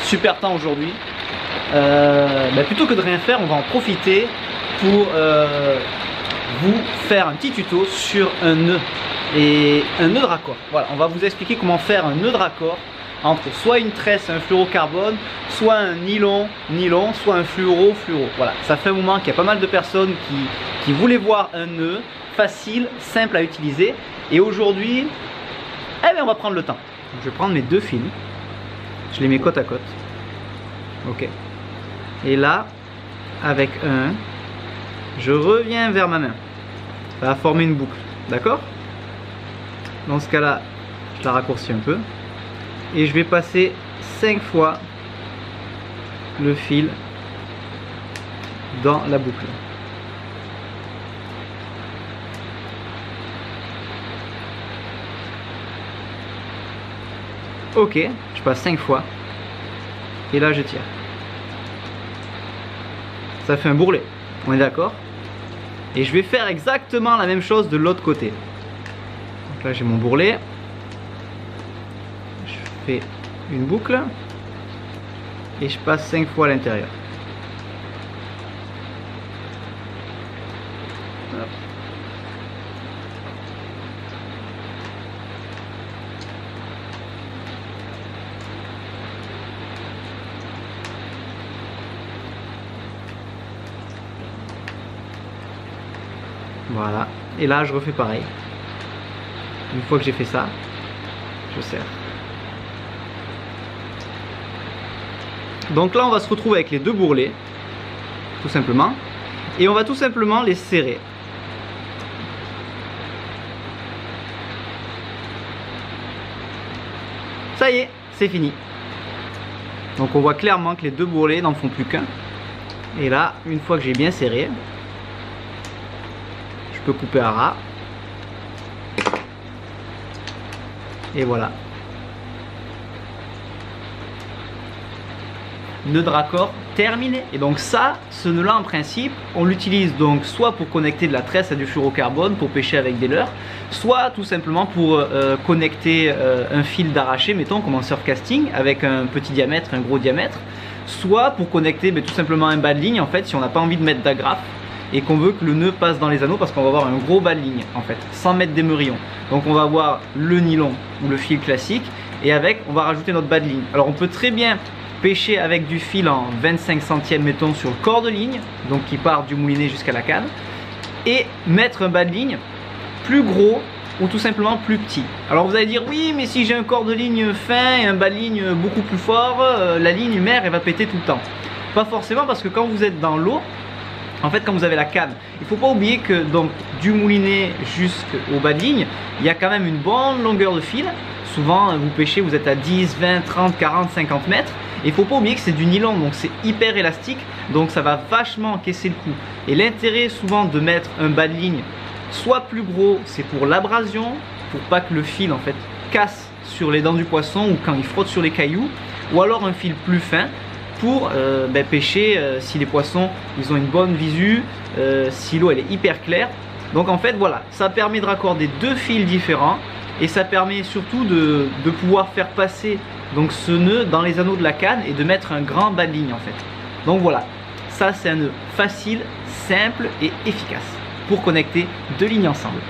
super temps aujourd'hui. Plutôt que de rien faire, on va en profiter pour vous faire un petit tuto sur un nœud et un nœud de raccord. Voilà, on va vous expliquer comment faire un nœud de raccord entre soit une tresse, un fluorocarbone, soit un nylon, soit un fluoro. Voilà, ça fait un moment qu'il y a pas mal de personnes qui voulaient voir un nœud facile, simple à utiliser. Et aujourd'hui, on va prendre le temps. Donc, je vais prendre mes deux fils, je les mets côte à côte. Ok. Et là, avec un, je reviens vers ma main. Ça va former une boucle, d'accord? Dans ce cas-là, je la raccourcis un peu. Et je vais passer 5 fois le fil dans la boucle. Ok, je passe 5 fois. Et là, je tire. Ça fait un bourrelet, on est d'accord? Et je vais faire exactement la même chose de l'autre côté. Donc là, j'ai mon bourrelet. Je fais une boucle. Et je passe 5 fois à l'intérieur. Voilà, et là je refais pareil. Une fois que j'ai fait ça, je serre. Donc là on va se retrouver avec les deux bourrelets, tout simplement, et on va tout simplement les serrer. Ça y est, c'est fini. Donc on voit clairement que les deux bourrelets n'en font plus qu'un. Et là, une fois que j'ai bien serré, je peux couper à ras. Et voilà. Nœud de raccord terminé. Et donc ça, ce nœud là en principe, on l'utilise donc soit pour connecter de la tresse à du fluorocarbone pour pêcher avec des leurres, soit tout simplement pour connecter un fil d'arraché, mettons comme en surfcasting, avec un petit diamètre, un gros diamètre, soit pour connecter tout simplement un bas de ligne en fait si on n'a pas envie de mettre d'agrafe et qu'on veut que le nœud passe dans les anneaux, parce qu'on va avoir un gros bas de ligne en fait, sans mettre d'émerillon. Donc on va avoir le nylon ou le fil classique, et avec on va rajouter notre bas de ligne. Alors on peut très bien pêcher avec du fil en 25 centièmes mettons sur le corps de ligne, donc qui part du moulinet jusqu'à la canne, et mettre un bas de ligne plus gros ou tout simplement plus petit. Alors vous allez dire oui, mais si j'ai un corps de ligne fin et un bas de ligne beaucoup plus fort, la ligne mère elle va péter tout le temps. Pas forcément, parce que quand vous êtes dans l'eau, en fait, quand vous avez la canne, il ne faut pas oublier que donc du moulinet jusqu'au bas de ligne, il y a quand même une bonne longueur de fil. Souvent, vous pêchez, vous êtes à 10, 20, 30, 40, 50 mètres. Et il ne faut pas oublier que c'est du nylon, donc c'est hyper élastique. Donc ça va vachement encaisser le coup. Et l'intérêt souvent de mettre un bas de ligne soit plus gros, c'est pour l'abrasion, pour pas que le fil en fait casse sur les dents du poisson ou quand il frotte sur les cailloux. Ou alors un fil plus fin pour pêcher si les poissons ils ont une bonne visu, si l'eau elle est hyper claire. Donc en fait voilà, ça permet de raccorder deux fils différents et ça permet surtout de pouvoir faire passer donc ce nœud dans les anneaux de la canne et de mettre un grand bas de ligne en fait. Donc voilà, ça c'est un nœud facile, simple et efficace pour connecter deux lignes ensemble.